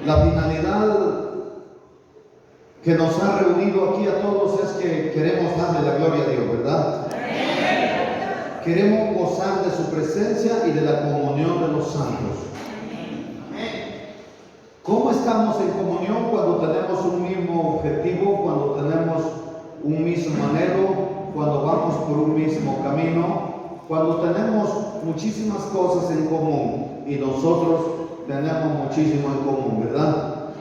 La finalidad que nos ha reunido aquí a todos es que queremos darle la gloria a Dios, ¿verdad? Queremos gozar de su presencia y de la comunión de los santos. ¿Cómo estamos en comunión? Cuando tenemos un mismo objetivo, cuando tenemos un mismo anhelo, cuando vamos por un mismo camino, cuando tenemos muchísimas cosas en común y nosotros tenemos muchísimo en común, ¿verdad?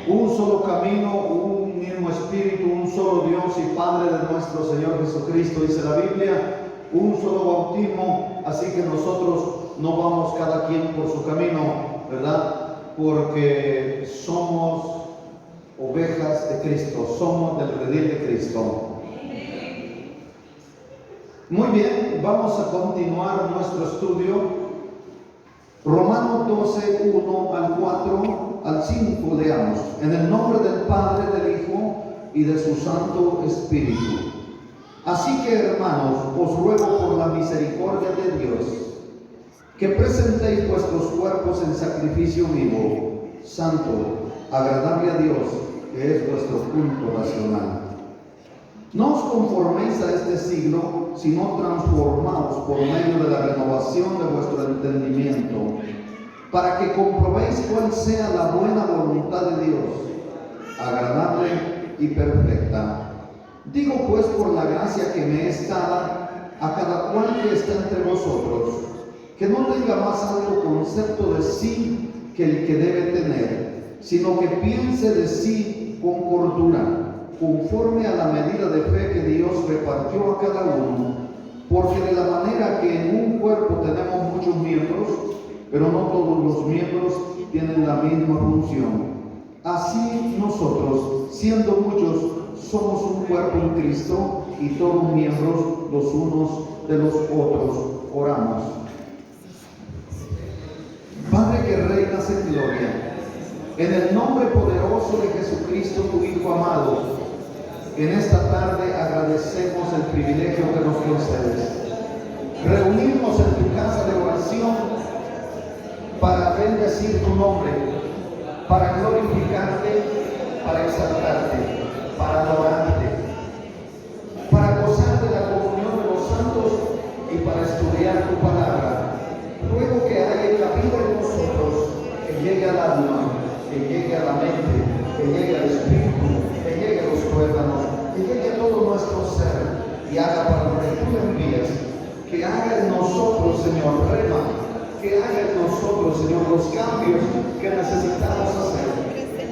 Un solo camino, un mismo espíritu, un solo Dios y Padre de nuestro Señor Jesucristo, dice la Biblia, un solo bautismo, así que nosotros no vamos cada quien por su camino, ¿verdad? Porque somos ovejas de Cristo, somos del redil de Cristo. Muy bien, vamos a continuar nuestro estudio. Romanos 12, 1 al 4 al 5 leamos. En el nombre del Padre, del Hijo y de su Santo Espíritu. Así que, hermanos, os ruego por la misericordia de Dios, que presentéis vuestros cuerpos en sacrificio vivo, santo, agradable a Dios, que es vuestro culto racional. No os conforméis a este siglo, sino transformaos por medio de la renovación de vuestro entendimiento, para que comprobéis cuál sea la buena voluntad de Dios, agradable y perfecta. Digo pues por la gracia que me es dada a cada cual que está entre vosotros, que no tenga más alto concepto de sí que el que debe tener, sino que piense de sí con cordura, conforme a la medida de fe que Dios repartió a cada uno, porque de la manera que en un cuerpo tenemos muchos miembros, pero no todos los miembros tienen la misma función. Así nosotros, siendo muchos, somos un cuerpo en Cristo y todos miembros los unos de los otros. Oramos. Padre que reinas en gloria, en el nombre poderoso de Jesucristo, tu Hijo amado, en esta tarde agradecemos el privilegio que nos concedes. Reunirnos en tu casa de oración para bendecir tu nombre, para glorificarte, para exaltarte, para adorarte, para gozar de la comunión de los santos y para estudiar tu palabra. Ruego que haya cabida en nosotros, que llegue al alma, que llegue a la mente, que llegue al espíritu, que llegue a los tuétanos, que llegue a todo nuestro ser y haga para lo que tú envías, que haga en nosotros, Señor, rema, que haga en nosotros, Señor, los cambios que necesitamos hacer.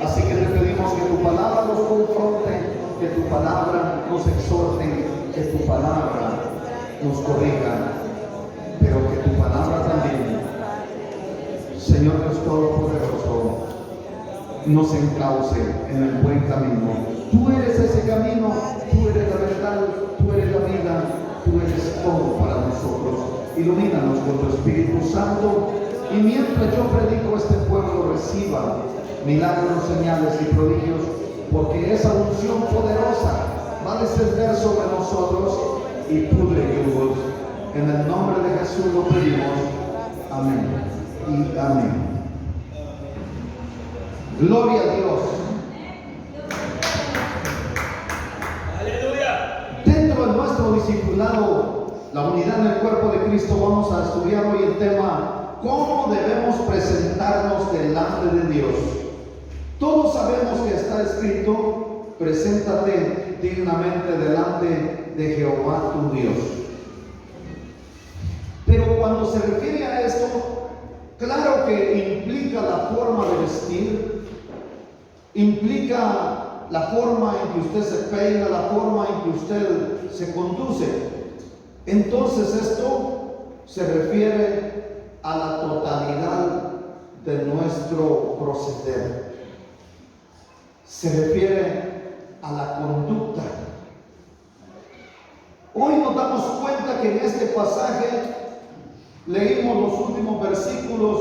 Así que te pedimos que tu palabra nos confronte, que tu palabra nos exhorte, que tu palabra nos corrija, pero que tu palabra también, Señor Dios Todopoderoso, nos encauce en el buen camino. Tú eres ese camino, tú eres la verdad, tú eres la vida, tú eres todo para nosotros. Ilumínanos con tu Espíritu Santo y mientras yo predico, este pueblo reciba milagros, señales y prodigios, porque esa unción poderosa va a descender sobre nosotros y pudre yugos. En el nombre de Jesús lo pedimos. Amén y amén. Gloria a Dios. Aleluya. Dentro de nuestro discipulado, la unidad en el cuerpo de Cristo, vamos a estudiar hoy el tema: ¿cómo debemos presentarnos delante de Dios? Todos sabemos que está escrito: preséntate dignamente delante de Jehová tu Dios. Pero cuando se refiere a esto, claro que implica la forma de vestir, implica la forma en que usted se peina, la forma en que usted se conduce. Entonces esto se refiere a la totalidad de nuestro proceder. Se refiere a la conducta. Hoy nos damos cuenta que en este pasaje leímos los últimos versículos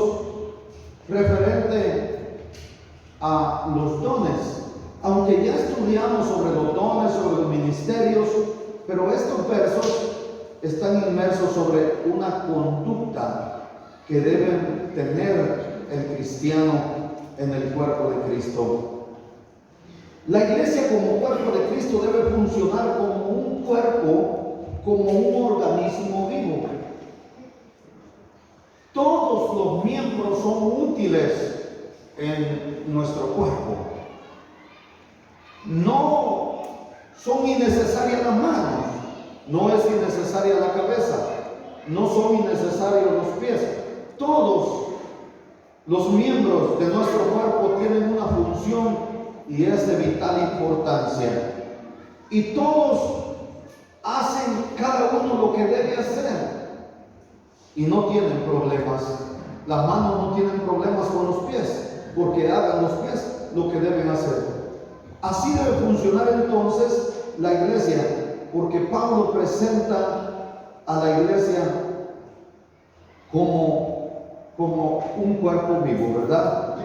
referente a los dones. Aunque ya estudiamos sobre los dones, sobre los ministerios, pero estos versos están inmersos sobre una conducta que deben tener el cristiano en el Cristo. La iglesia como cuerpo de Cristo debe funcionar como un cuerpo, como un organismo vivo. Todos los miembros son útiles en nuestro cuerpo. No son innecesarias las manos, no es innecesaria la cabeza, no son innecesarios los pies. Todos los miembros de nuestro cuerpo tienen una función y es de vital importancia. Y todos hacen cada uno lo que debe hacer y no tienen problemas. Las manos no tienen problemas con los pies porque hagan los pies lo que deben hacer. Así debe funcionar entonces la iglesia, porque Pablo presenta a la iglesia como un cuerpo vivo, ¿verdad?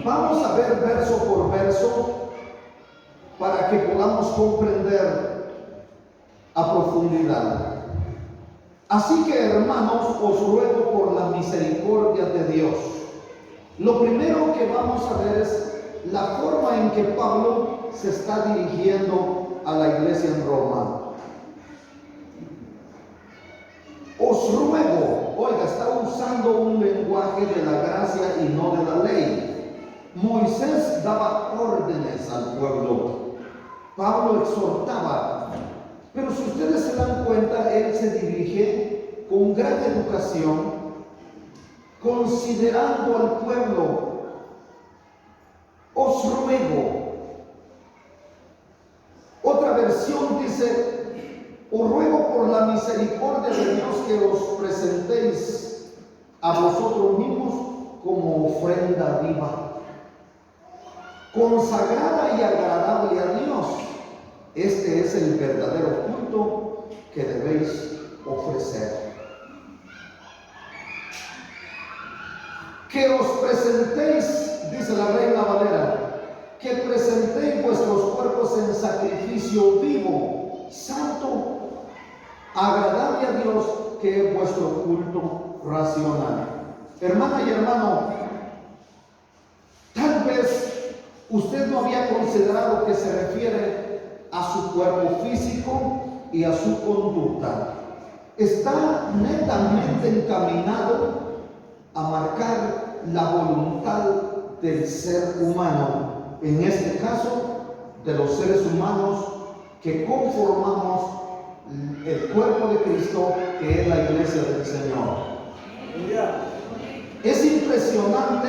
Vamos a ver verso por verso para que podamos comprender a profundidad. Así que, hermanos, os ruego por la misericordia de Dios. Lo primero que vamos a ver es la forma en que Pablo se está dirigiendo a la iglesia en Roma. Os ruego, oiga, está usando un lenguaje de la gracia y no de la ley. Moisés daba órdenes al pueblo, Pablo exhortaba, pero si ustedes se dan cuenta, él se dirige con gran educación, considerando al pueblo. Os ruego. Otra versión dice: os ruego por la misericordia de Dios que os presentéis a vosotros mismos como ofrenda viva, consagrada y agradable a Dios. Este es el verdadero culto que debéis ofrecer. Que os presentéis, dice la Reina Valera, que presentéis vuestros cuerpos en sacrificio vivo, santo, agradable a Dios, que es vuestro culto racional. Hermana y hermano, tal vez usted no había considerado que se refiere a su cuerpo físico y a su conducta. Está netamente encaminado a marcar la voluntad del ser humano, en este caso de los seres humanos que conformamos el cuerpo de Cristo, que es la iglesia del Señor. Es impresionante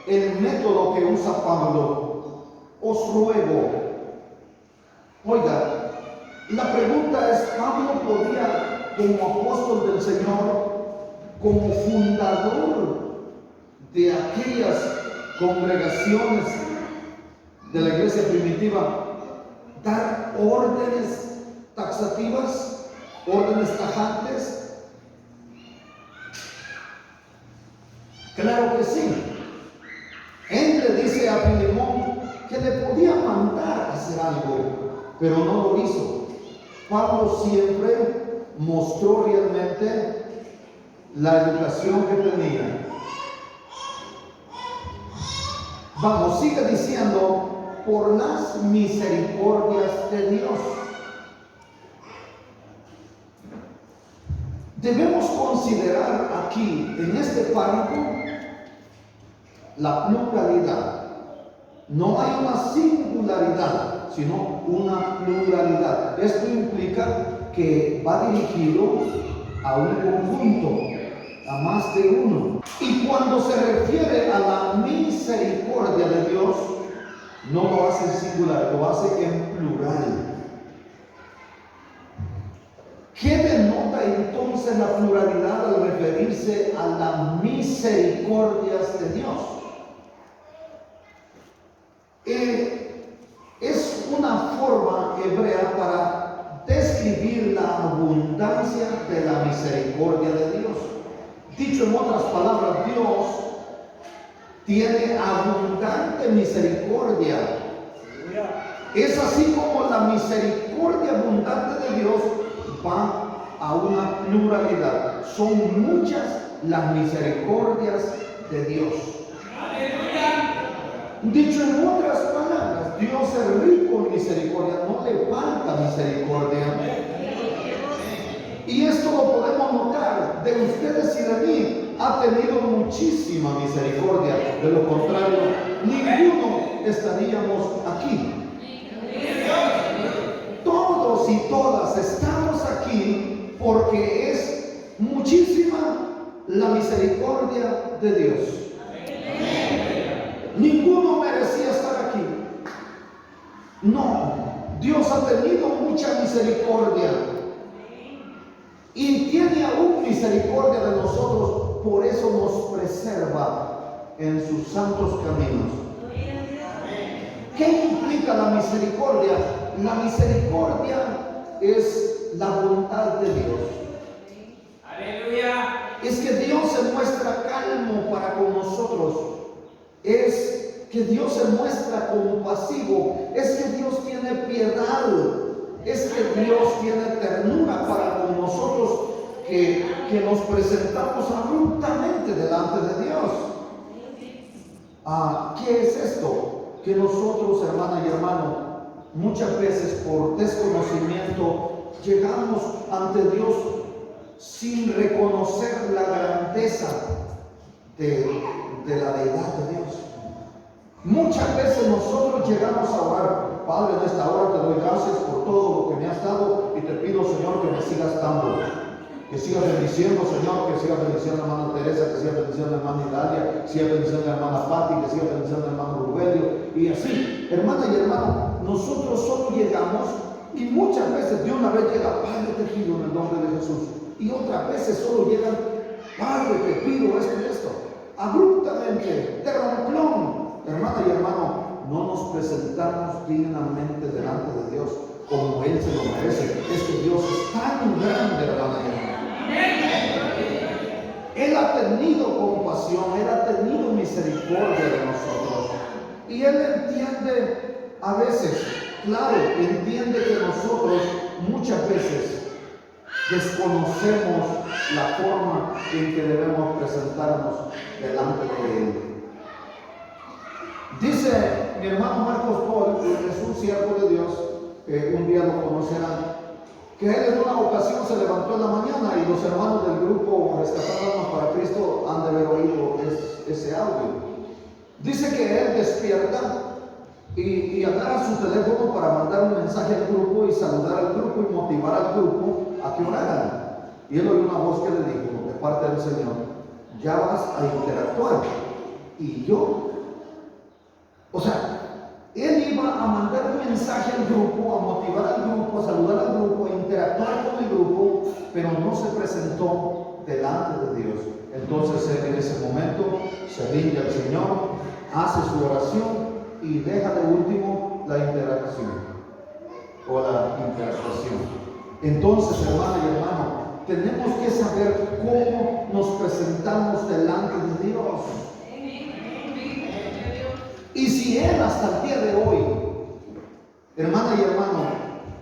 el método que usa Pablo. Os ruego. Oiga, la pregunta es: ¿Pablo podía, como apóstol del Señor, como fundador de aquellas congregaciones de la iglesia primitiva, dar órdenes taxativas, órdenes tajantes? Claro que sí. Él le dice a Filemón que le podía mandar a hacer algo, pero no lo hizo. Pablo siempre mostró realmente la educación que tenía. Vamos, sigue diciendo: por las misericordias de Dios. Debemos considerar aquí, en este párrafo, la pluralidad. No hay una singularidad, sino una pluralidad. Esto implica que va dirigido a un conjunto, a más de uno. Y cuando se refiere a la misericordia de Dios, no lo hace en singular, lo hace en plural. ¿Qué denota entonces la pluralidad al referirse a las misericordias de Dios? Es una forma hebrea para describir la abundancia de la misericordia de Dios. Dicho en otras palabras, Dios tiene abundante misericordia. Es así como la misericordia abundante de Dios va a una pluralidad. Son muchas las misericordias de Dios. Dicho en otras palabras, Dios es rico en misericordia, no le falta misericordia. Y esto lo podemos notar de ustedes y de mí. Ha tenido muchísima misericordia. De lo contrario, ninguno estaríamos aquí. Todos y todas estamos aquí porque es muchísima la misericordia de Dios. Ninguno merecía estar aquí. No, Dios ha tenido mucha misericordia y tiene aún misericordia de nosotros, por eso nos preserva en sus santos caminos. ¿Qué implica la misericordia? La misericordia es la voluntad de Dios. Aleluya. Es que Dios se muestra calmo para con nosotros. Es que Dios se muestra compasivo. Es que Dios tiene piedad. Es que Dios tiene ternura para con nosotros, que nos presentamos abruptamente delante de Dios. ¿Qué es esto? Que nosotros, hermana y hermano, muchas veces por desconocimiento llegamos ante Dios sin reconocer la grandeza de la deidad de Dios. Muchas veces nosotros llegamos a orar: Padre, en esta hora te doy gracias por todo lo que me has dado y te pido, Señor, que me sigas dando, que sigas bendiciendo, Señor, que sigas bendiciendo a la hermana Teresa, que sigas bendiciendo a la hermana Hilaria, que sigas bendiciendo a la hermana Patti, que sigas bendiciando al hermano Rubelio, y así, hermana y hermano, nosotros solo llegamos, y muchas veces de una vez llega: Padre, te pido en el nombre de Jesús, y otras veces solo llegan: Padre, te pido esto y esto, abruptamente, de romplón. Hermana y hermano, no nos presentamos dignamente delante de Dios como Él se lo merece. Es que Dios es tan grande, hermana y hermano. Él ha tenido compasión, Él ha tenido misericordia de nosotros. Y Él entiende a veces, claro, entiende que nosotros muchas veces desconocemos la forma en que debemos presentarnos delante de Él. Dice mi hermano Marcos Paul, que es un siervo de Dios, que un día lo conocerán, que él en una ocasión se levantó en la mañana y los hermanos del grupo Rescatando Almas para Cristo han de haber oído ese audio. Dice que él despierta y agarra su teléfono para mandar un mensaje al grupo y saludar al grupo y motivar al grupo a que oraran. Y él oyó una voz que le dijo de parte del Señor: ya vas a interactuar. Y yo, él iba a mandar un mensaje al grupo, a motivar al grupo, a saludar al grupo, a interactuar con el grupo, pero no se presentó delante de Dios. Entonces él en ese momento se rinde al Señor, hace su oración y deja de último la interacción o la interactuación. Entonces, hermana y hermano, tenemos que saber cómo nos presentamos delante de Dios. Y si Él hasta el día de hoy, hermana y hermano,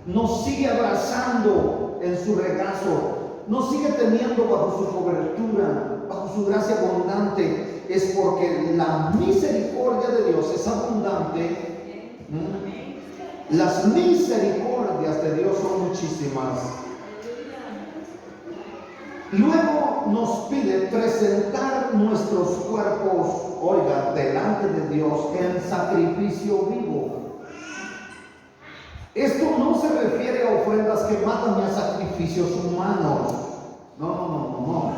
nos sigue abrazando en su regazo, nos sigue teniendo bajo su cobertura, bajo su gracia abundante, es porque la misericordia de Dios es abundante. Las misericordias de Dios son muchísimas. Luego nos pide presentar nuestros cuerpos, oiga, delante de Dios en sacrificio vivo. Esto no se refiere a ofrendas que matan ni a sacrificios humanos. No.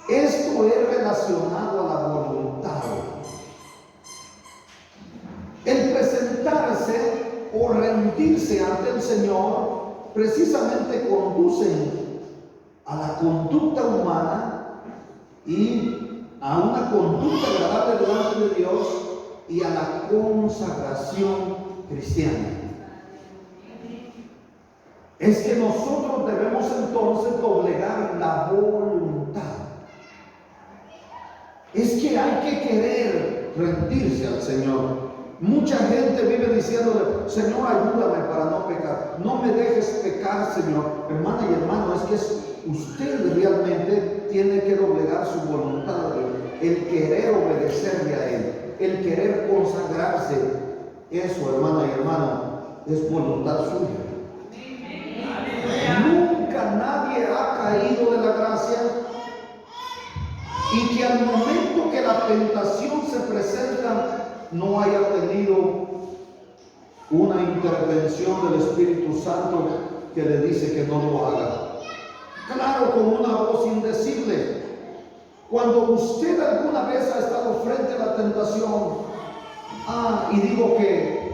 Esto es relacionado a la voluntad. El presentarse o rendirse ante el Señor precisamente conducen a la conducta humana y a una conducta agradable delante de Dios y a la consagración cristiana. Es que nosotros debemos entonces doblegar la voluntad. Es que hay que querer rendirse al Señor. Mucha gente vive diciéndole: Señor, ayúdame para no pecar, no me dejes pecar, Señor. Hermana y hermano, es que usted realmente tiene que doblegar su voluntad el querer obedecerle a Él, el querer consagrarse, eso, hermana y hermano, es voluntad suya. Nunca nadie ha caído de la gracia y que al momento que la tentación se presenta no haya tenido una intervención del Espíritu Santo que le dice que no lo haga. Claro, con una voz indecible. Cuando usted alguna vez ha estado frente a la tentación, y digo qué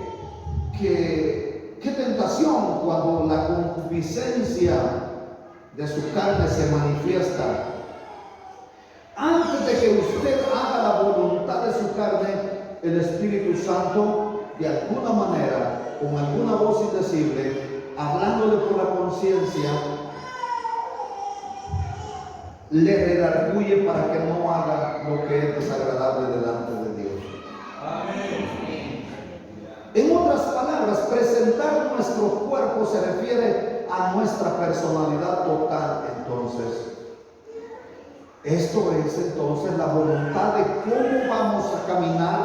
tentación cuando la concupiscencia de su carne se manifiesta. Antes de que usted haga la voluntad de su carne, el Espíritu Santo, de alguna manera, con alguna voz indecible, hablándole por la conciencia, le redarguye para que no haga lo que es desagradable delante de Dios. Amén. En otras palabras, presentar nuestro cuerpo se refiere a nuestra personalidad total. Entonces, esto es entonces la voluntad de cómo vamos a caminar,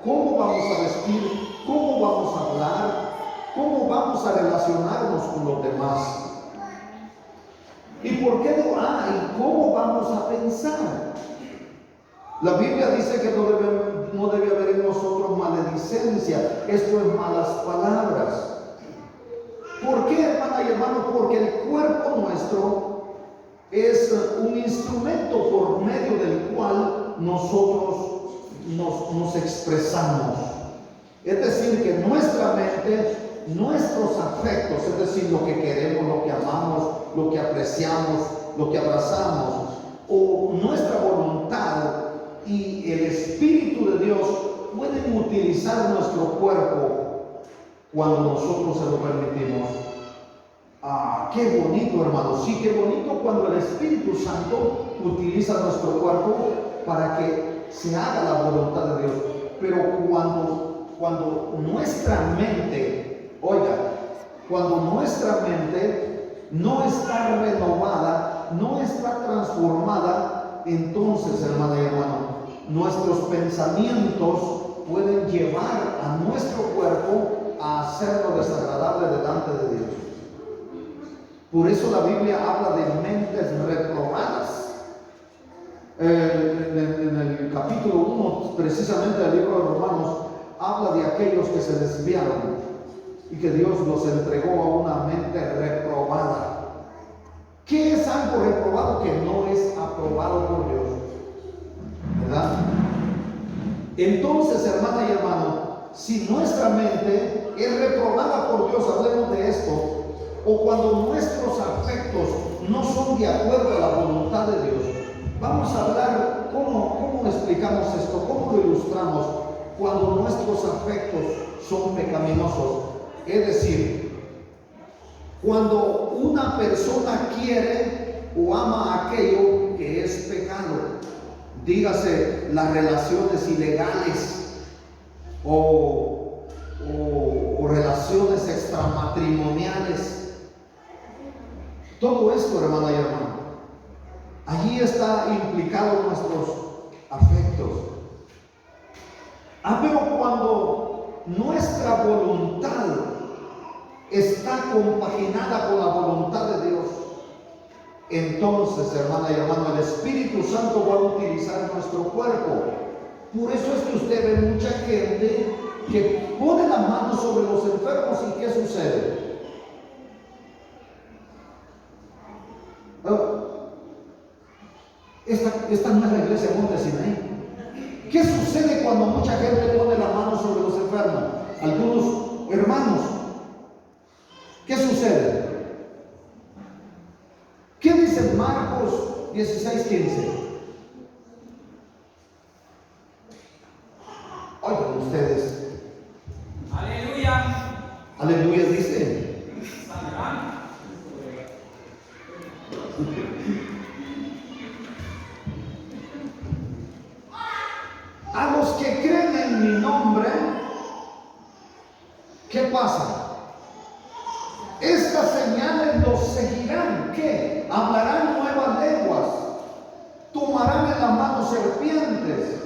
cómo vamos a vestir, cómo vamos a hablar, cómo vamos a relacionarnos con los demás. ¿Y por qué no? ¿Y cómo vamos a pensar? La Biblia dice que no debe haber en nosotros maledicencia. Esto es malas palabras. ¿Por qué, hermana y hermano? Porque el cuerpo nuestro es un instrumento por medio del cual nosotros nos expresamos. Es decir, que nuestra mente, nuestros afectos, es decir, lo que queremos, lo que amamos, lo que apreciamos, lo que abrazamos, o nuestra voluntad y el Espíritu de Dios pueden utilizar nuestro cuerpo cuando nosotros se lo permitimos. Qué bonito, hermano. Sí, qué bonito cuando el Espíritu Santo utiliza nuestro cuerpo para que se haga la voluntad de Dios. Pero cuando nuestra mente, cuando nuestra mente no está renovada, no está transformada, entonces, hermana y hermano, nuestros pensamientos pueden llevar a nuestro cuerpo a hacerlo desagradable delante de Dios. Por eso la Biblia habla de mentes reprobadas. En el capítulo 1, precisamente del libro de Romanos, habla de aquellos que se desviaron y que Dios los entregó a una mente reprobada. ¿Qué es algo reprobado? Que no es aprobado por Dios, ¿verdad? Entonces, hermana y hermano, si nuestra mente es reprobada por Dios, hablemos de esto, o cuando nuestros afectos no son de acuerdo a la voluntad de Dios, vamos a hablar cómo explicamos esto, cómo lo ilustramos cuando nuestros afectos son pecaminosos. Es decir, cuando una persona quiere o ama aquello que es pecado, dígase las relaciones ilegales o relaciones extramatrimoniales. Todo esto, hermana y hermano, allí está implicado nuestros afectos. Pero cuando nuestra voluntad está compaginada con la voluntad de Dios, entonces, hermana y hermano, el Espíritu Santo va a utilizar nuestro cuerpo. Por eso es que usted ve mucha gente que pone la mano sobre los enfermos y ¿qué sucede? Esta no es la iglesia Monte Sinaí. ¿Qué sucede cuando mucha gente pone la mano sobre los enfermos? Algunos hermanos. ¿Qué sucede? ¿Qué dice Marcos 16:15? Oigan ustedes. Aleluya. Aleluya dice. A los que creen en mi nombre, ¿qué pasa? Estas señales los seguirán. ¿Qué? Hablarán nuevas lenguas, tomarán tomarán en la mano serpientes,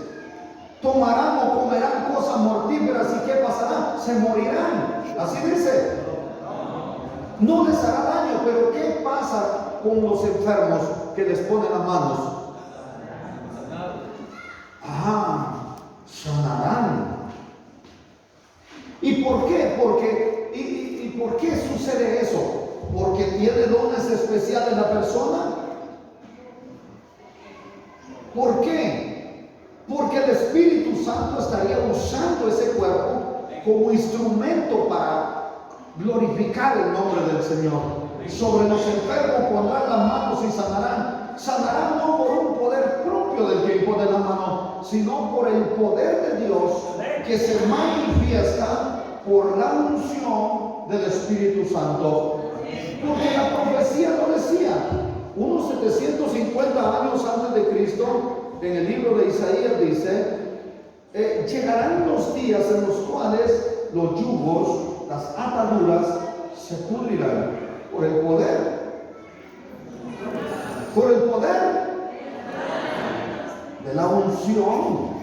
tomarán o comerán cosas mortíferas, y ¿qué pasará? Se morirán. Así dice. No les hará daño. Pero ¿qué pasa con los enfermos que les ponen las manos? Sanarán. ¿Y por qué? ¿Y por qué sucede eso? ¿Porque tiene dones especiales la persona? ¿Por qué? Porque el Espíritu Santo estaría usando ese cuerpo como instrumento para glorificar el nombre del Señor. Sobre los enfermos pondrán las manos y sanarán. Sanarán no por un poder propio del que impone la mano, sino por el poder de Dios que se manifiesta por la unción del Espíritu Santo. Porque la profecía lo decía. Unos 750 años antes de Cristo, en el libro de Isaías dice: llegarán los días en los cuales los yugos, las ataduras, se pudrirán por el poder. Por el poder de la unción.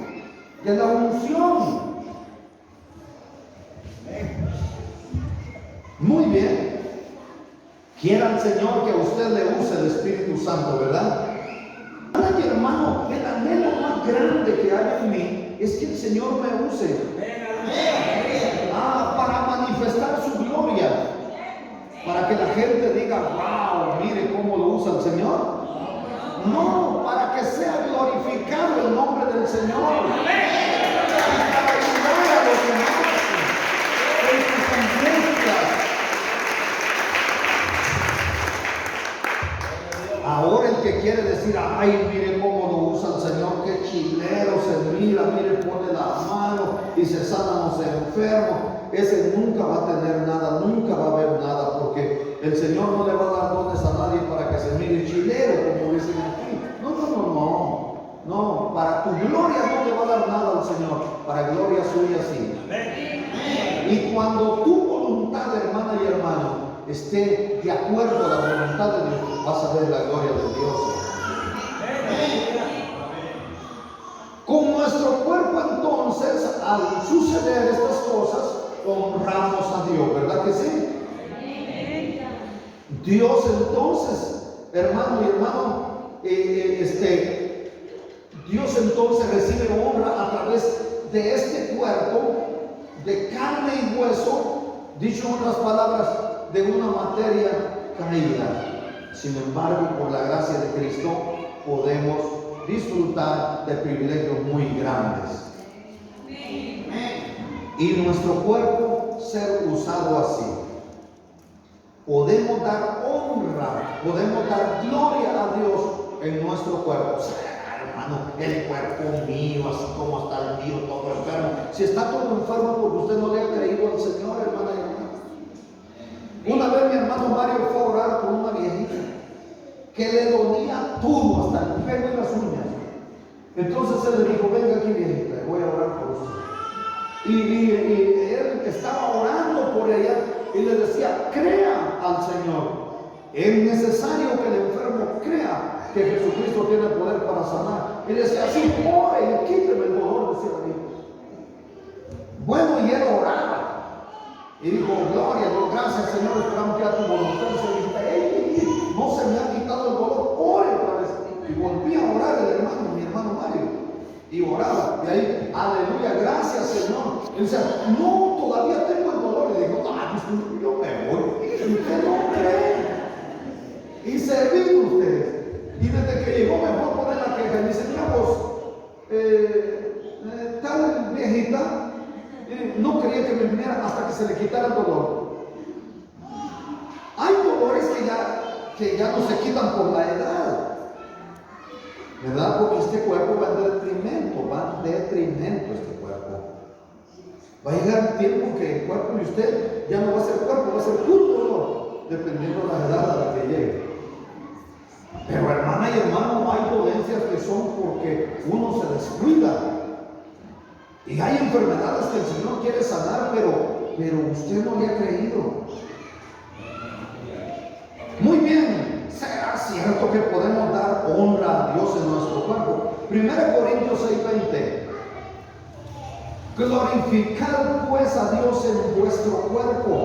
De la unción. Muy bien. Quiera el Señor que a usted le use el Espíritu Santo, ¿verdad? Ay, hermano, el anhelo más grande que hay en mí es que el Señor me use para manifestar su gloria, para que la gente diga: wow, mire cómo lo usa el Señor. No, para que sea glorificado el nombre del Señor, y para ayudar a los demás en sus angustias. Ahora el que quiere decir: ay, mire cómo lo usa el Señor, qué chilero se mira, mire, pone la mano y se sanan los enfermos, ese nunca va a tener nada, nunca va a haber nada, porque el Señor no le va a dar dones a nadie para que se mire chilero, como dicen aquí. No, para tu gloria no te va a dar nada al Señor, para gloria suya sí. Y cuando tu voluntad, hermana y hermano, esté de acuerdo a la voluntad de Dios, vas a ver la gloria de Dios. Con nuestro cuerpo, entonces, al suceder estas cosas, honramos a Dios, ¿verdad que sí? Dios entonces, hermano y hermano, Dios entonces recibe honra a través de este cuerpo de carne y hueso, dicho en otras palabras, de una materia caída. Sin embargo, por la gracia de Cristo podemos disfrutar de privilegios muy grandes. Y nuestro cuerpo ser usado así. Podemos dar honra, podemos dar gloria a Dios en nuestro cuerpo. O sea, hermano, el cuerpo mío, así como está el mío, todo enfermo. Si está todo enfermo porque usted no le ha creído al Señor, hermana y hermano. Una vez mi hermano Mario fue a orar con una viejita que le dolía todo, hasta el pelo y las uñas. Entonces él le dijo: venga aquí, viejita, voy a orar por usted. Y él estaba orando por ella y le decía: crea al Señor. Es necesario que el enfermo crea que Jesucristo tiene poder para sanar. Y decía así: ore y quíteme el dolor, decía la viejita. Bueno, y él oraba. Y dijo: gloria a Dios, gracias Señor, esperamos que a tu voluntad se dice: no se me ha quitado el dolor, ore otra vez. Y volví a orar mi hermano Mario. Y oraba, y ahí, aleluya, gracias Señor. Y decía: no, todavía tengo el dolor. Y dijo: yo me voy. Y usted no cree. Y se vino ustedes. Y desde que llegó me fue a poner la queja. Y dice: mira vos, tal viejita no quería que me viniera hasta que se le quitara el dolor. Hay dolores que ya no se quitan por la edad, ¿verdad? Porque este cuerpo va en detrimento este cuerpo. Va a llegar un tiempo que el cuerpo de usted ya no va a ser cuerpo, va a ser puro dolor, dependiendo de la edad a la que llegue. Pero hermana y hermano, hay dolencias que son porque uno se descuida. Y hay enfermedades que el Señor quiere sanar, pero usted no le ha creído. Muy bien, será cierto que podemos dar dar honra a Dios en nuestro cuerpo. 1 Corintios 6:20. Glorificad pues a Dios en vuestro cuerpo.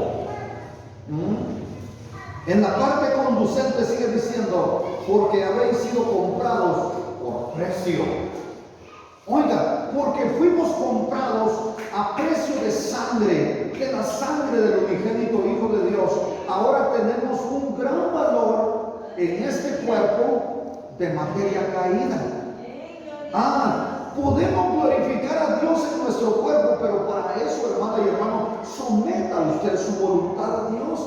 En la parte conducente sigue diciendo, porque habéis sido comprados por precio. Oiga, porque fuimos comprados a precio de sangre, de la sangre del unigénito Hijo de Dios. Ahora tenemos un gran valor en este cuerpo de materia caída. Podemos glorificar a Dios en nuestro cuerpo, pero para eso, hermana y hermano, someta usted su voluntad a Dios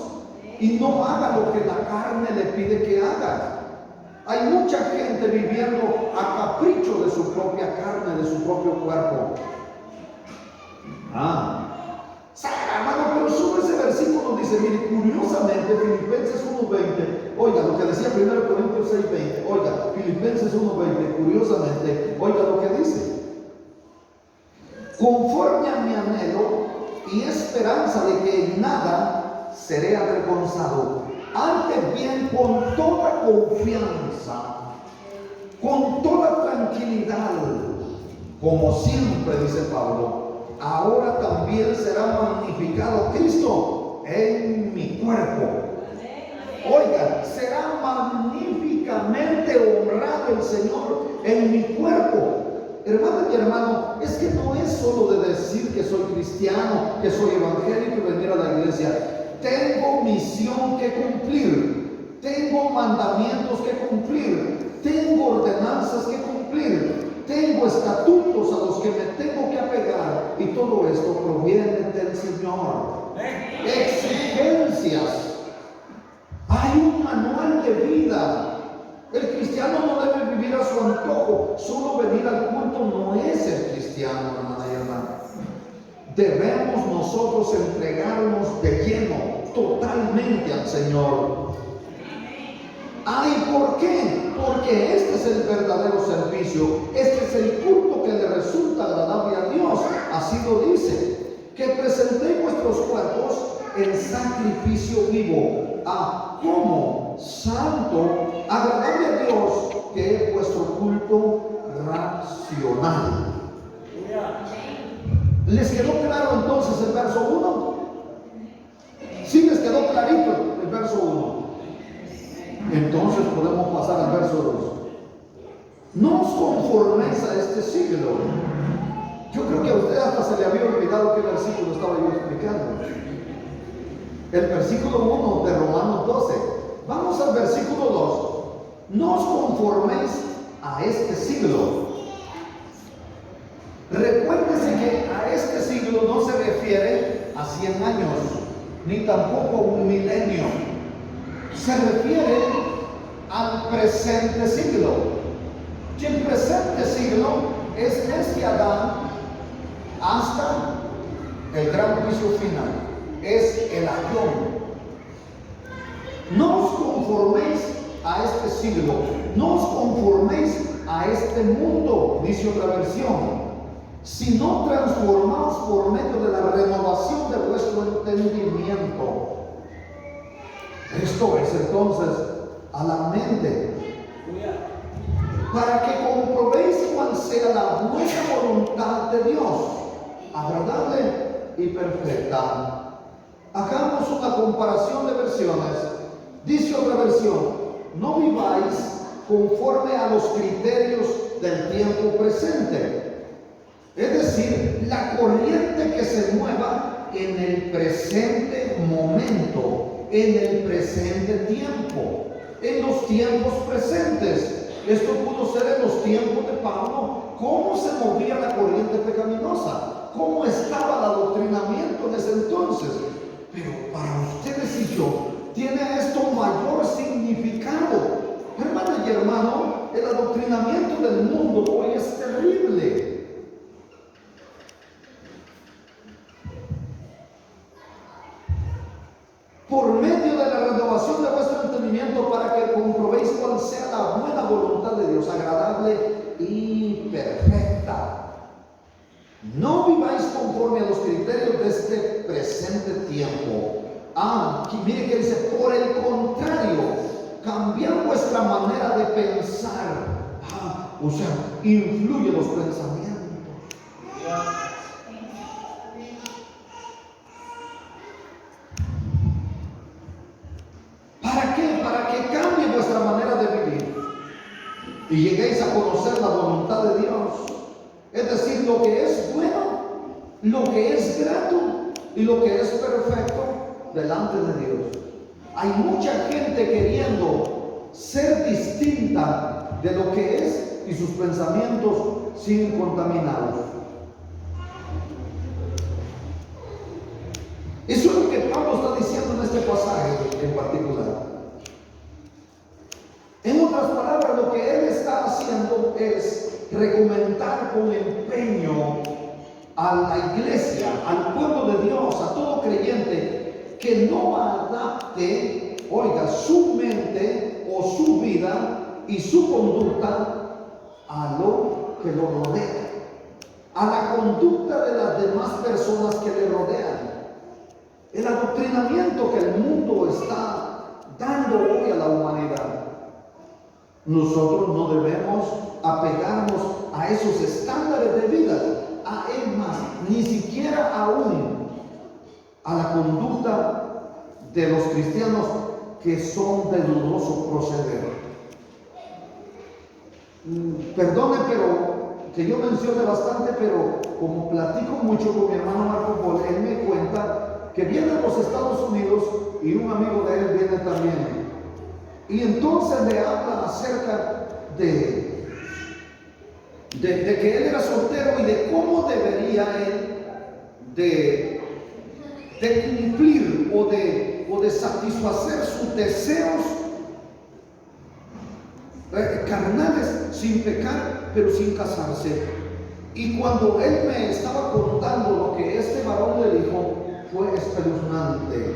y no haga lo que la carne le pide que haga. Hay mucha gente viviendo a capricho de su propia carne, de su propio cuerpo. Hermano, pero solo ese versículo dice, mire, curiosamente, Filipenses 1:20, oiga lo que decía 1 Corintios 6:20, oiga, Filipenses 1:20, curiosamente, oiga lo que dice. Conforme a mi anhelo y esperanza de que en nada seré avergonzado, antes bien con toda confianza, con toda tranquilidad, como siempre dice Pablo, ahora también será magnificado Cristo en mi cuerpo. Oiga, será magníficamente honrado el Señor en mi cuerpo. Hermano y hermano, es que no es solo de decir que soy cristiano, que soy evangélico y venir a la iglesia. Tengo misión que cumplir, tengo mandamientos que cumplir, tengo ordenanzas que cumplir, tengo estatutos a los que me tengo que apegar, y todo esto proviene del Señor. Exigencias. Hay un manual de vida. El cristiano no debe vivir a su antojo. Solo venir al culto no es ser cristiano, hermana y hermana. Debemos nosotros entregarnos de lleno, totalmente al Señor. ¿Por qué? Porque este es el verdadero servicio. Este es el culto que le resulta agradable a Dios. Así lo dice, que presentéis vuestros cuerpos en sacrificio vivo, como santo, agradable a Dios, que es vuestro culto racional. ¿Les quedó claro entonces el verso 1? ¿Sí les quedó clarito el verso 1? Entonces podemos pasar al verso 2. No os conforméis a este siglo. Yo creo que a usted hasta se le había olvidado qué versículo estaba yo explicando. El versículo 1 de Romanos 12. Vamos al versículo 2. No os conforméis a este siglo. Recuérdese que a este siglo no se refiere a 100 años, ni tampoco a un milenio. Se refiere al presente siglo. Y el presente siglo es desde Adán hasta el gran juicio final. Es el ayón. No os conforméis a este siglo, no os conforméis a este mundo, dice otra versión, sino transformaos por medio de la renovación de vuestro entendimiento. Esto es entonces a la mente, para que comprobéis cuál sea la buena voluntad de Dios, agradable y perfecta. Hagamos una comparación de versiones. Dice otra versión, no viváis conforme a los criterios del tiempo presente. Es decir, la corriente que se mueva en el presente momento, en el presente tiempo, en los tiempos presentes. Esto pudo ser en los tiempos de Pablo. ¿Cómo se movía la corriente pecaminosa? ¿Cómo estaba el adoctrinamiento en ese entonces? Pero para ustedes y yo, tiene esto mayor significado. Hermano y hermano, el adoctrinamiento del mundo hoy es terrible. Por medio de la renovación de vuestro entendimiento, para que comprobéis cuál sea la buena voluntad de Dios, agradable y perfecta. No viváis conforme a los criterios de este presente tiempo. Mire que dice, por el contrario, cambiar vuestra manera de pensar. O sea, influye los pensamientos. ¿Para qué? Para que cambie vuestra manera de vivir y lleguéis a conocer la voluntad de Dios. Es decir, lo que es bueno, lo que es grato y lo que es perfecto delante de Dios. Hay mucha gente queriendo ser distinta de lo que es y sus pensamientos siguen contaminados. Eso es lo que Pablo está diciendo en este pasaje en particular. En otras palabras, lo que él está haciendo es recomendar con empeño a la iglesia, al pueblo de Dios, a todo creyente, que no adapte, oiga, su mente o su vida y su conducta a lo que lo rodea, a la conducta de las demás personas que le rodean. El adoctrinamiento que el mundo está dando hoy a la humanidad. Nosotros no debemos apegarnos a esos estándares de vida, es más, ni siquiera aún a la conducta de los cristianos que son de dudoso proceder. Perdone, pero que yo mencione bastante, pero como platico mucho con mi hermano Marco Paul, él me cuenta que viene a los Estados Unidos y un amigo de él viene también. Y entonces le hablan acerca de que él era soltero y de cómo debería él de cumplir o de satisfacer sus deseos carnales sin pecar, pero sin casarse. Y cuando él me estaba contando lo que este varón le dijo, fue espeluznante.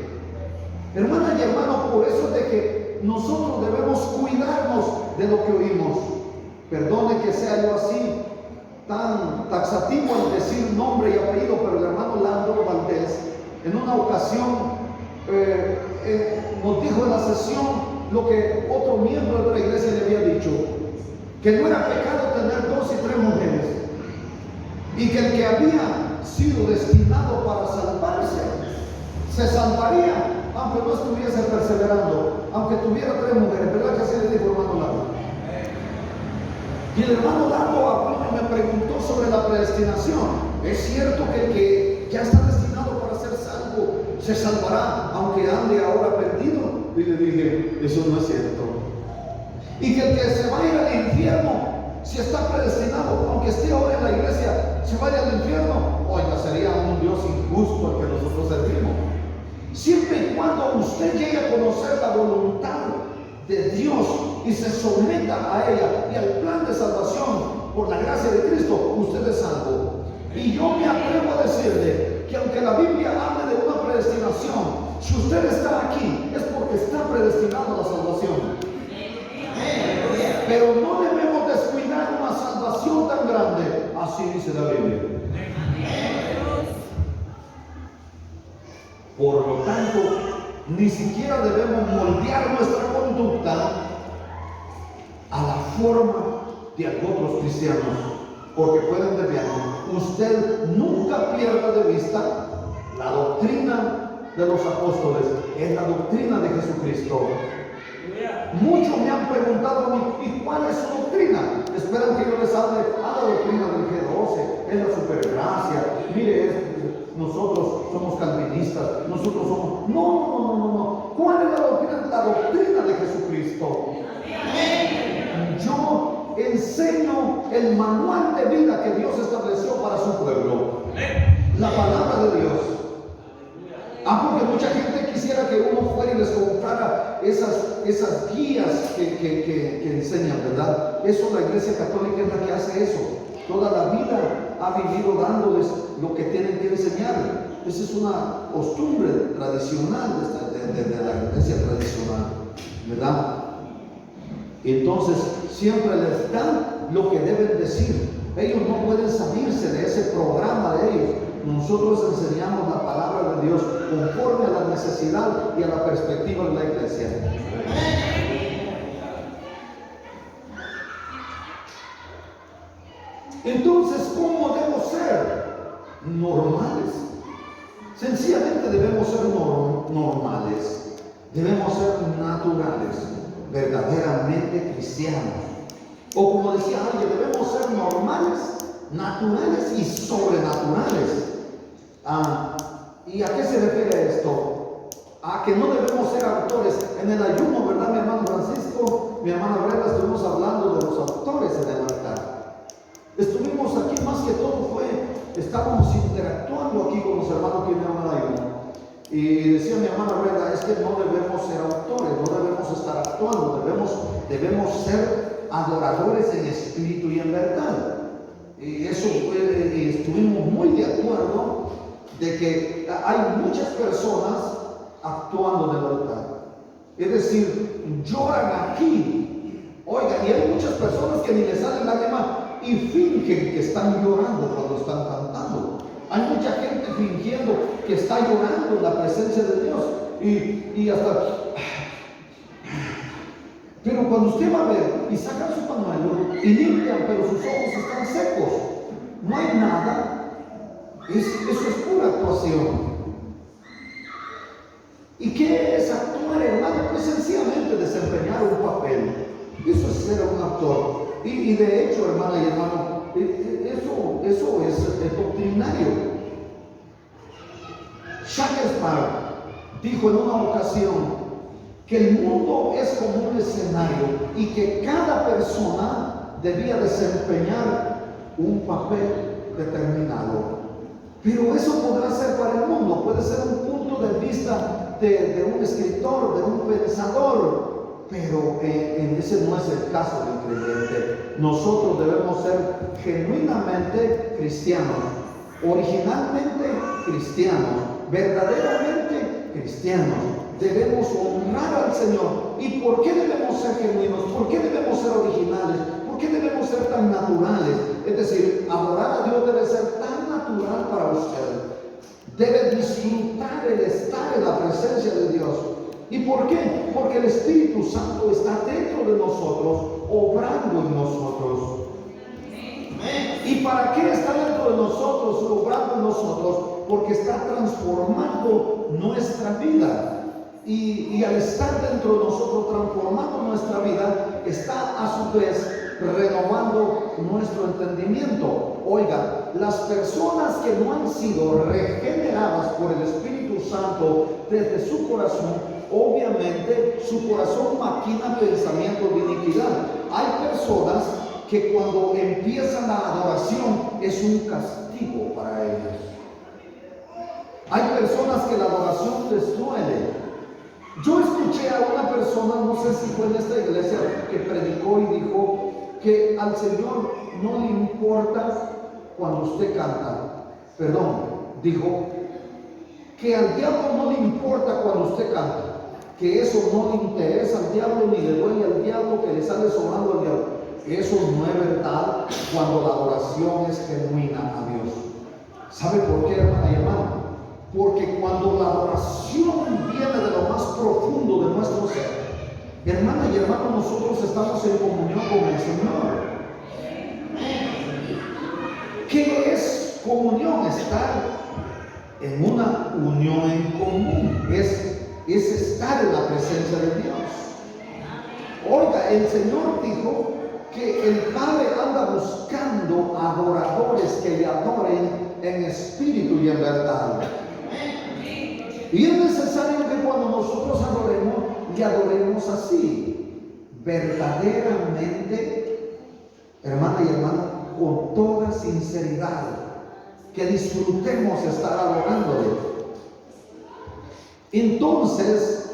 Hermana y hermano, por eso es de que nosotros debemos cuidarnos de lo que oímos. Perdone que sea yo así, tan taxativo en decir nombre y apellido, pero el hermano Landro Valdés, en una ocasión nos dijo en la sesión lo que otro miembro de la iglesia le había dicho, que no era pecado tener 2 y 3 mujeres, y que el que había sido destinado para salvarse, se salvaría, aunque no estuviese perseverando, aunque tuviera 3 mujeres. ¿Verdad que así le dijo hermano Largo? Y el hermano Largo me preguntó sobre la predestinación. ¿Es cierto que el que ya está destinado para ser salvo se salvará, aunque ande ahora perdido? Y le dije, eso no es cierto. Y que el que se va a ir al infierno, si está predestinado, aunque esté ahora en la iglesia, se vaya al infierno, oiga, sería un Dios injusto al que nosotros servimos. Siempre y cuando usted llegue a conocer la voluntad de Dios y se someta a ella y al plan de salvación por la gracia de Cristo, usted es salvo. Y yo me atrevo a decirle que aunque la Biblia hable de una predestinación, si usted está aquí es porque está predestinado a la salvación. Pero no debemos descuidar una salvación tan grande. Así dice la Biblia. Por lo tanto, ni siquiera debemos moldear nuestra conducta a la forma de otros cristianos, porque pueden desviarnos. Usted nunca pierda de vista la doctrina de los apóstoles, es la doctrina de Jesucristo. Muchos me han preguntado a mí, ¿y cuál es su doctrina? Esperan que yo les hable a la doctrina del G12, es la supergracia. Mire, nosotros somos calvinistas, nosotros somos... No. ¿Cuál es la doctrina? La doctrina de Jesucristo. Yo enseño el manual de vida que Dios estableció para su pueblo. La palabra de Dios. Porque mucha gente quisiera que uno fuera y les comprara esas guías que enseñan, ¿verdad? Eso la Iglesia Católica es la que hace eso. Toda la vida ha vivido dándoles lo que tienen que enseñar. Esa es una costumbre tradicional de la Iglesia tradicional, ¿verdad? Entonces siempre les dan lo que deben decir. Ellos no pueden salirse de ese programa de ellos. Nosotros enseñamos la palabra de Dios conforme a la necesidad y a la perspectiva de la iglesia. Entonces, ¿cómo debo ser? Normales. Sencillamente debemos ser normales. Debemos ser naturales, verdaderamente cristianos. O como decía alguien, debemos ser normales, naturales y sobrenaturales. ¿Y a qué se refiere esto? A que no debemos ser autores. En el ayuno, ¿verdad, mi hermano Francisco? Mi hermana Brenda, estuvimos hablando de los autores en el altar. Estuvimos aquí, más que todo estábamos interactuando aquí con los hermanos que vinieron al ayuno. Y decía mi hermana Brenda, es que no debemos ser autores, no debemos estar actuando, debemos ser adoradores en espíritu y en verdad. Y eso estuvimos muy de acuerdo de que hay muchas personas actuando en el altar. Es decir, lloran aquí. Oiga, y hay muchas personas que ni les salen lágrimas y fingen que están llorando cuando están cantando. Hay mucha gente fingiendo que está llorando en la presencia de Dios. Y hasta... Pero cuando usted va a ver y sacan su pañuelo y limpian, pero sus ojos están secos, no hay nada. Eso es pura actuación. ¿Y qué es actuar, hermano? Pues sencillamente desempeñar un papel. Eso es ser un actor. Y de hecho, hermana y hermano, eso es doctrinario. Shakespeare dijo en una ocasión que el mundo es como un escenario y que cada persona debía desempeñar un papel determinado. Pero eso podrá ser para el mundo, puede ser un punto de vista de un escritor, de un pensador, pero ese no es el caso del creyente. Nosotros debemos ser genuinamente cristianos, originalmente cristianos, verdaderamente cristianos. Debemos honrar al Señor. ¿Y por qué debemos ser genuinos? ¿Por qué debemos ser originales? ¿Por qué debemos ser tan naturales? Es decir, adorar a Dios debe ser tan natural para usted. Debe disfrutar el estar en la presencia de Dios. ¿Y por qué? Porque el Espíritu Santo está dentro de nosotros, obrando en nosotros. ¿Y para qué está dentro de nosotros, obrando en nosotros? Porque está transformando nuestra vida. Y al estar dentro de nosotros transformando nuestra vida, está a su vez renovando nuestro entendimiento. Oiga, las personas que no han sido regeneradas por el Espíritu Santo desde su corazón, obviamente su corazón maquina pensamientos de iniquidad. Hay personas que cuando empiezan la adoración es un castigo para ellos. Hay personas que la adoración les duele. Yo escuché a una persona, no sé si fue en esta iglesia, que predicó y dijo que al Señor no le importa cuando usted canta. Perdón, dijo que al diablo no le importa cuando usted canta, que eso no le interesa al diablo ni le duele al diablo, que le sale sobrando al diablo. Eso no es verdad cuando la adoración es genuina a Dios. ¿Sabe por qué, hermana y hermano? Porque cuando la adoración viene de lo más profundo de nuestro ser, hermana y hermano, nosotros estamos en comunión con el Señor. ¿Qué es comunión? Estar en una unión en común. Es estar en la presencia de Dios. Oiga, el Señor dijo que el Padre anda buscando adoradores que le adoren en espíritu y en verdad. Y es necesario que cuando nosotros adoremos, le adoremos así, verdaderamente, hermana y hermano, con toda sinceridad, que disfrutemos estar adorándole. Entonces,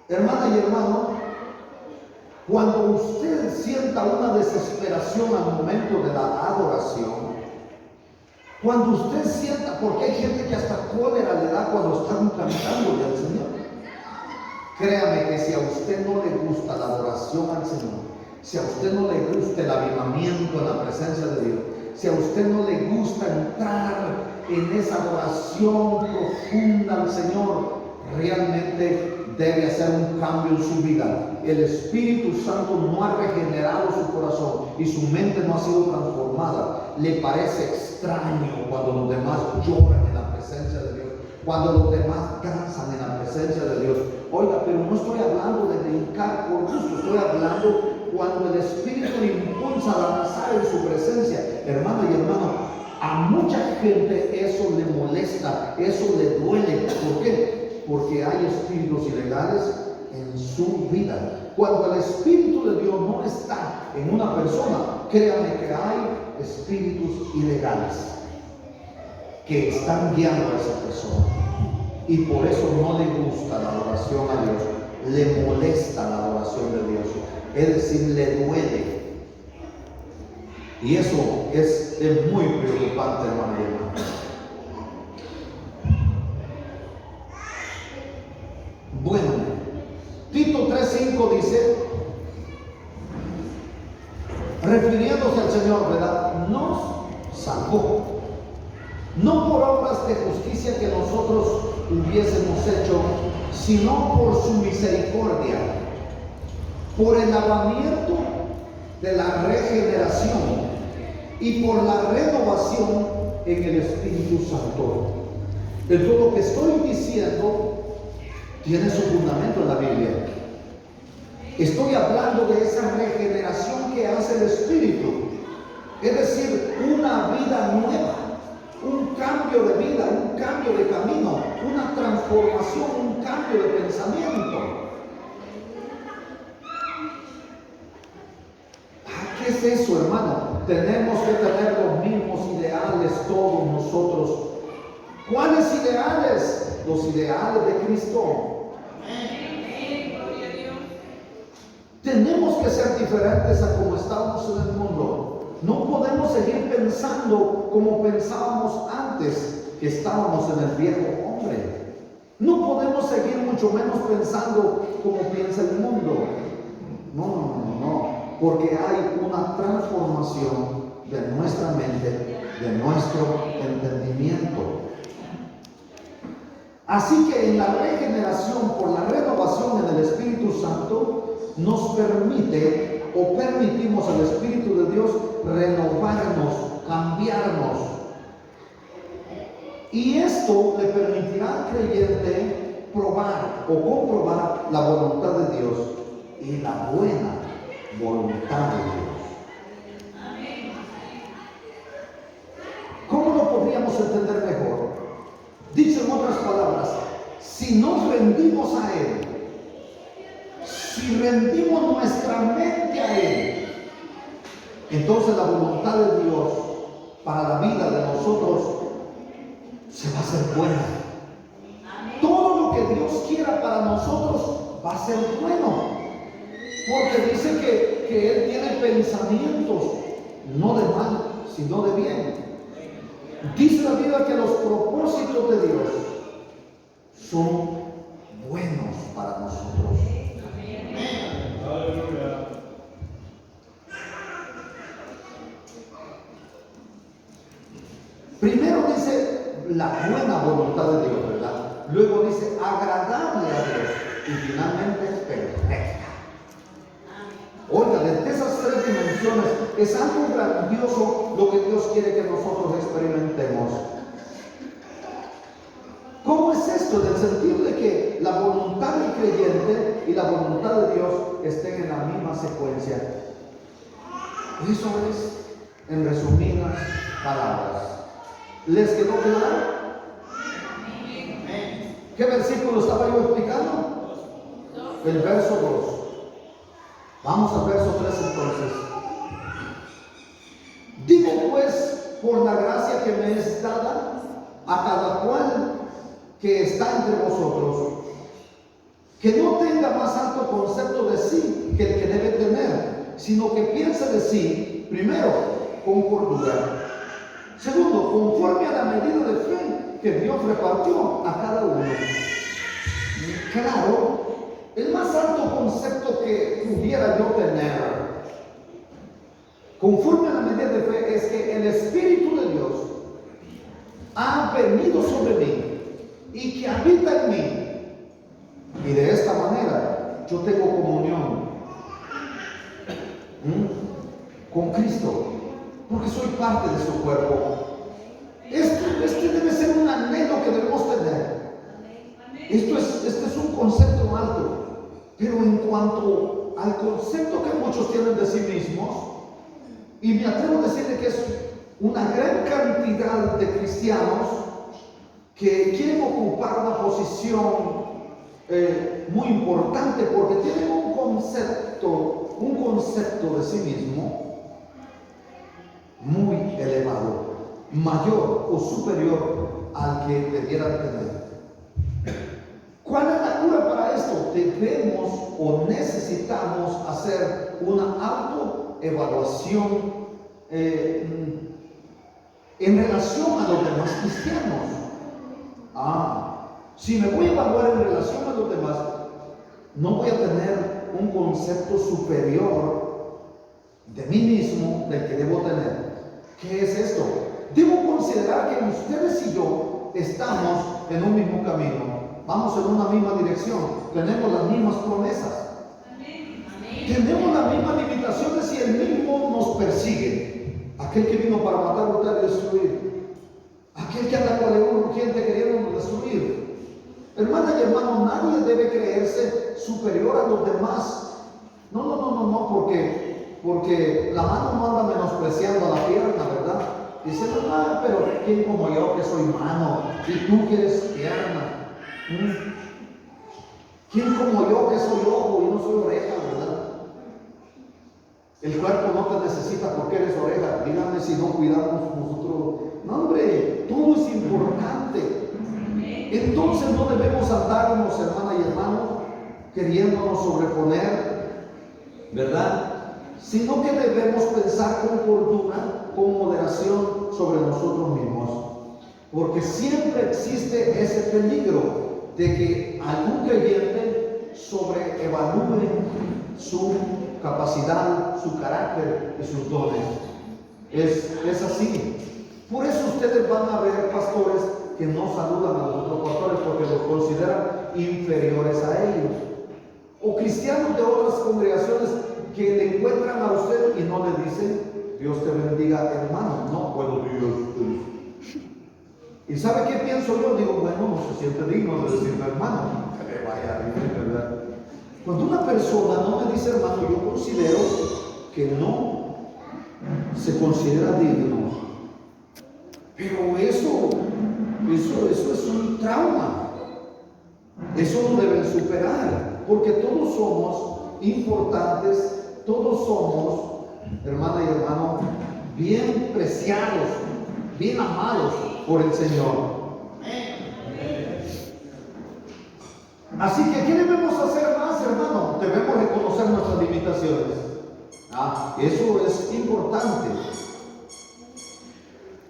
hermana y hermano, cuando usted sienta una desesperación al momento de la adoración, cuando usted sienta, porque hay gente que hasta cólera le da cuando están cantándole al Señor. Créame que si a usted no le gusta la adoración al Señor, si a usted no le gusta el avivamiento en la presencia de Dios, si a usted no le gusta entrar en esa adoración profunda al Señor, realmente debe hacer un cambio en su vida. el Espíritu Santo no ha regenerado su corazón y su mente no ha sido transformada, le parece extraño cuando los demás lloran en la presencia de Dios, cuando los demás cansan en la presencia de Dios. Oiga, pero no estoy hablando de brincar por gusto, estoy hablando cuando el Espíritu le impulsa a danzar en su presencia. Hermano y hermano, a mucha gente eso le molesta, eso le duele. ¿Por qué? Porque hay espíritus ilegales en su vida. Cuando el Espíritu de Dios no está en una persona, créame que hay espíritus ilegales que están guiando a esa persona. Y por eso no le gusta la adoración a Dios, le molesta la adoración de Dios. Es decir, le duele. Y eso es muy preocupante, hermano y hermana. Bueno, Tito 3:5 dice, refiriéndose al Señor, ¿verdad? Nos salvó, no por obras de justicia que nosotros hubiésemos hecho, sino por su misericordia, por el lavamiento de la regeneración y por la renovación en el Espíritu Santo. Entonces lo que estoy diciendo tiene su fundamento en la Biblia. Estoy hablando de esa regeneración que hace el Espíritu, es decir, una vida nueva, un cambio de vida, un cambio de camino, una transformación, un cambio de pensamiento. ¿Qué es eso, hermano? Tenemos que tener los mismos ideales todos nosotros. ¿Cuáles ideales? Los ideales de Cristo. Tenemos que ser diferentes a como estábamos en el mundo. No podemos seguir pensando como pensábamos antes que estábamos en el viejo hombre. No podemos seguir mucho menos pensando como piensa el mundo. No. Porque hay una transformación de nuestra mente, de nuestro entendimiento. Así que en la regeneración por la renovación en el Espíritu Santo nos permite o permitimos al Espíritu de Dios renovarnos, cambiarnos. Y esto le permitirá al creyente probar o comprobar la voluntad de Dios y la buena voluntad de Dios. ¿Cómo lo podríamos entender mejor? Dicho en otras palabras, si nos rendimos a Él, si rendimos nuestra mente a Él, entonces la voluntad de Dios para la vida de nosotros se va a hacer buena. Todo lo que Dios quiera para nosotros va a ser bueno. Porque dice que Él tiene pensamientos, no de mal, sino de bien. Dice la Biblia que los propósitos de Dios son buenos para nosotros. Aleluya. Primero dice la buena voluntad de Dios, ¿verdad? Luego dice agradable a Dios y finalmente perfecta. Oiga, desde esas tres dimensiones es algo grandioso lo que Dios quiere que nosotros experimentemos. ¿Cómo es esto? En el sentido de que la voluntad del creyente y la voluntad de Dios estén en la misma secuencia. Eso es, en resumidas palabras. ¿Les quedó claro? ¿Qué versículo estaba yo explicando? El verso 2. Vamos al verso 3 entonces. Digo pues, por la gracia que me es dada, a cada cual que está entre vosotros, que no tenga más alto concepto de sí que el que debe tener, sino que piense de sí, primero, con cordura. Segundo, conforme a la medida de fe que Dios repartió a cada uno. Claro, el más alto concepto que pudiera yo tener, conforme a la medida de fe, es que el Espíritu de Dios ha venido sobre mí y que habita en mí. Y de esta manera yo tengo comunión con Cristo, porque soy parte de su cuerpo. Este debe ser un anhelo que debemos tener. Este es un concepto alto, pero en cuanto al concepto que muchos tienen de sí mismos, y me atrevo a decirle que es una gran cantidad de cristianos que quieren ocupar una posición muy importante porque tienen un concepto de sí mismo muy elevado, mayor o superior al que debieran tener. ¿Cuál es la cura para esto? Debemos o necesitamos hacer una autoevaluación en relación a los demás cristianos. Si me voy a evaluar en relación a los demás, no voy a tener un concepto superior de mí mismo del que debo tener. ¿Qué es esto? Debo considerar que ustedes y yo estamos en un mismo camino, vamos en una misma dirección, tenemos las mismas promesas, tenemos las mismas limitaciones y el mismo nos persigue. Aquel que vino para matar, hurtar y destruir, aquel que anda con león urgente queriendo destruir. Hermanas y hermanos, nadie debe creerse superior a los demás. No, porque la mano no anda menospreciando a la pierna, ¿verdad? Dice, pero ¿quién como yo que soy mano y tú que eres pierna? ¿Quién como yo que soy ojo y no soy oreja, verdad? El cuerpo no te necesita porque eres oreja. Díganme si no cuidamos nosotros. No, hombre, todo es importante. Entonces no debemos andarnos, hermana y hermano, queriéndonos sobreponer, ¿verdad? Sino que debemos pensar con cordura, con moderación sobre nosotros mismos. Porque siempre existe ese peligro de que algún creyente sobreevalúe su capacidad, su carácter y sus dones. Es así. Por eso ustedes van a ver pastores que no saludan a los otros pastores porque los consideran inferiores a ellos. O cristianos de otras congregaciones que le encuentran a usted y no le dicen, Dios te bendiga, hermano. No, bueno, Dios. ¿Y sabe qué pienso yo? Digo, bueno, no se siente digno de decirme hermano, que le vaya bien, ¿verdad? Cuando una persona no me dice hermano, yo considero que no se considera digno. Pero eso es un trauma. Eso lo deben superar, porque todos somos importantes, todos somos, hermana y hermano, bien preciados, bien amados por el Señor. Así que, ¿qué debemos hacer más, hermano? Debemos reconocer nuestras limitaciones. Eso es importante.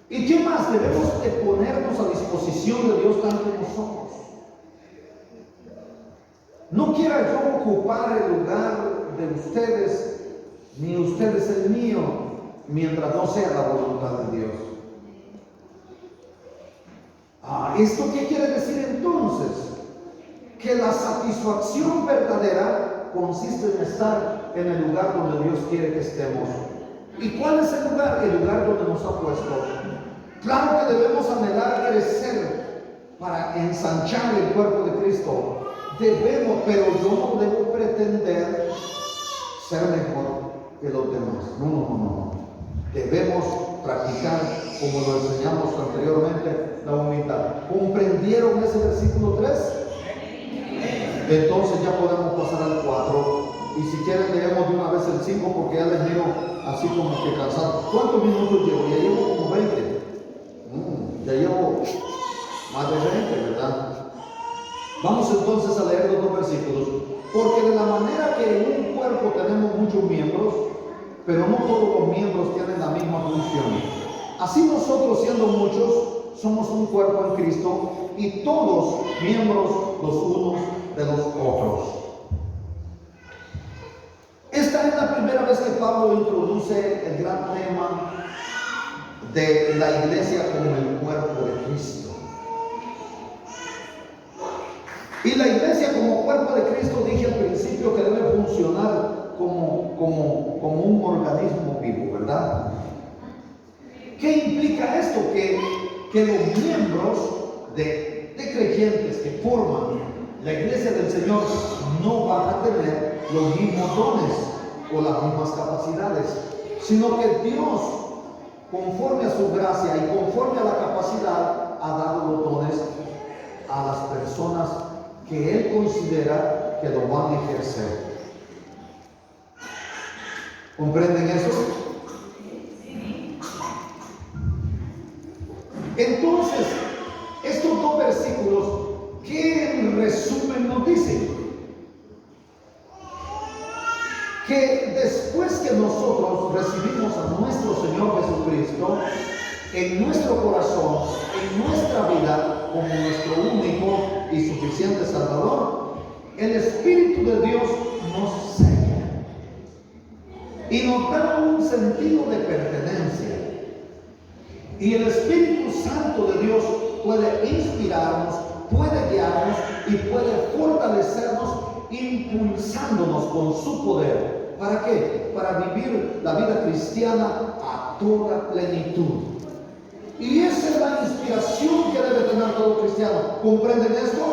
¿Y qué más? Debemos de ponernos a disposición de Dios tanto nosotros. No quiera yo ocupar el lugar de ustedes, ni ustedes el mío, mientras no sea la voluntad de Dios. ¿Esto qué quiere decir entonces? Que la satisfacción verdadera consiste en estar en el lugar donde Dios quiere que estemos. ¿Y cuál es el lugar? El lugar donde nos ha puesto. Claro que debemos anhelar crecer para ensanchar el cuerpo de Cristo. Debemos, pero yo no debo pretender ser mejor que los demás. No. Debemos practicar, como lo enseñamos anteriormente, la humildad. ¿Comprendieron ese versículo 3? Entonces ya podemos pasar al 4. Y si quieren leemos de una vez el 5 porque ya les miro así como que cansado. ¿Cuántos minutos llevo? Ya llevo como 20. Ya llevo más de 20, ¿verdad? Vamos entonces a leer los dos versículos. Porque de la manera que en un cuerpo tenemos muchos miembros, pero no todos los miembros tienen la misma función. Así nosotros, siendo muchos, somos un cuerpo en Cristo y todos miembros los unos de los otros. Esta es la primera vez que Pablo introduce el gran tema de la iglesia como el cuerpo de Cristo. Y la iglesia como cuerpo de Cristo, dije al principio, que debe funcionar como un organismo vivo, ¿verdad? ¿Qué implica esto? Que los miembros de creyentes que forman la iglesia del Señor no van a tener los mismos dones o las mismas capacidades, sino que Dios, conforme a su gracia y conforme a la capacidad, ha dado los dones a las personas que Él considera que lo van a ejercer. ¿Comprenden eso? Entonces, estos dos versículos, ¿qué en resumen nos dicen? Que después que nosotros recibimos a nuestro Señor Jesucristo en nuestro corazón, en nuestra vida, como nuestro único y suficiente Salvador, el Espíritu de Dios nos sella y nos da un sentido de pertenencia. Y el Espíritu Santo de Dios puede inspirarnos, puede guiarnos y puede fortalecernos, impulsándonos con su poder. ¿Para qué? Para vivir la vida cristiana a toda plenitud. Y esa es la inspiración que debe tener todo cristiano. ¿Comprenden esto?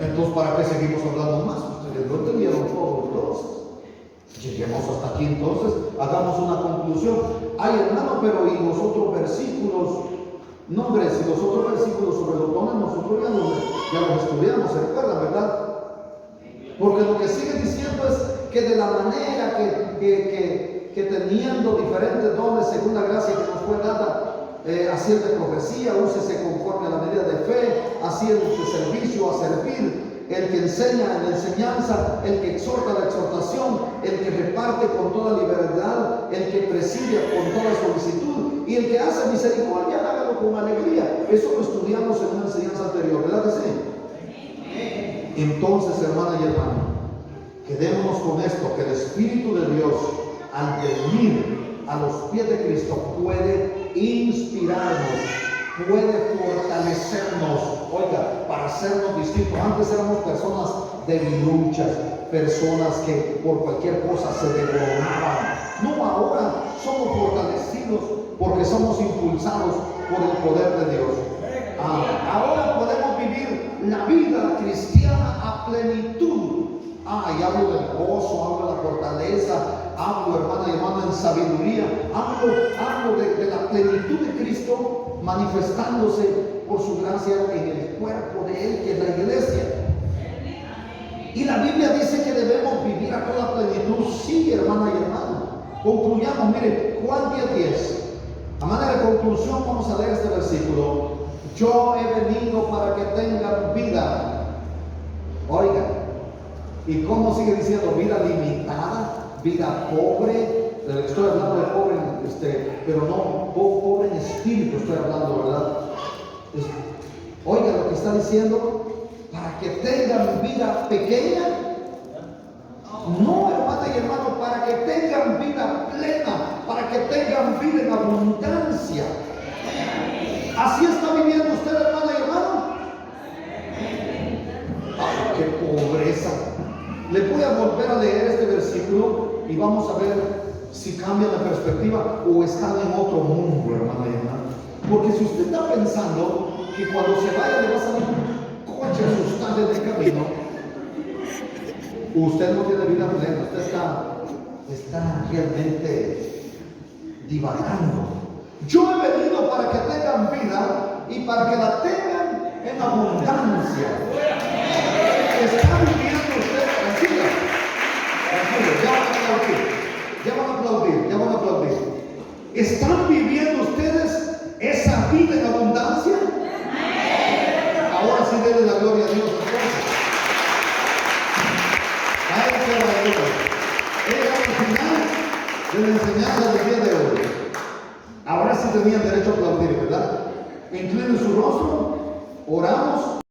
Entonces, ¿para qué seguimos hablando más? Ustedes lo entendieron todos. Lleguemos hasta aquí entonces, hagamos una conclusión. Ay, hermano, pero ¿y los otros versículos? No, hombre, si los otros versículos sobre los dones nosotros ya los estudiamos, ¿se recuerdan, verdad? Porque lo que sigue diciendo es que de la manera que teniendo diferentes dones según la gracia que nos fue dada, así el de profecía, úsese conforme a la medida de fe, así el de servicio a servir, el que enseña en la enseñanza, el que exhorta la exhortación, el que reparte con toda libertad, el que preside con toda solicitud y el que hace misericordia, hágalo con alegría. Eso lo estudiamos en una enseñanza anterior, ¿verdad que sí? Entonces, hermana y hermano, quedémonos con esto, que el Espíritu de Dios, al venir a los pies de Cristo, puede inspirarnos, puede fortalecernos, oiga, para hacernos distintos. Antes éramos personas debiluchas, personas que por cualquier cosa se desmoronaban. No, ahora somos fortalecidos porque somos impulsados por el poder de Dios. Ahora podemos vivir la vida cristiana a plenitud. Y hablo del gozo, hablo de la fortaleza, hablo, hermana y hermano, en sabiduría, hablo de la plenitud de Cristo manifestándose por su gracia en el cuerpo de Él, que es la iglesia. Y la Biblia dice que debemos vivir a toda plenitud. Sí, hermana y hermano. Concluyamos, mire, Juan 10:10. A manera de conclusión vamos a leer este versículo. Yo he venido para que tengan vida. Oiga, ¿y cómo sigue diciendo? Vida limitada, vida pobre. Estoy hablando de pobre, pero no pobre en espíritu, estoy hablando, ¿verdad? Oiga lo que está diciendo, para que tengan vida pequeña. No, hermana y hermano, para que tengan vida plena, para que tengan vida en abundancia. ¿Así está viviendo usted, hermana y hermano? ¡Ay, qué pobreza! Le voy a volver a leer este versículo y vamos a ver si cambia la perspectiva o están en otro mundo, hermana y hermano. Porque si usted está pensando que cuando se vaya le va a salir un coche asustado en el camino, usted no tiene vida plena, usted está realmente divagando. Yo he venido para que tengan vida y para que la tengan en abundancia. Está viviendo usted, tranquila, ya van a aplaudir. ¿Están viviendo ustedes esa vida en abundancia? Ahora sí denle la gloria a Dios. Al final de la enseñanza del día de hoy. Ahora sí tenían derecho a aplaudir, ¿verdad? Inclinen su rostro, oramos.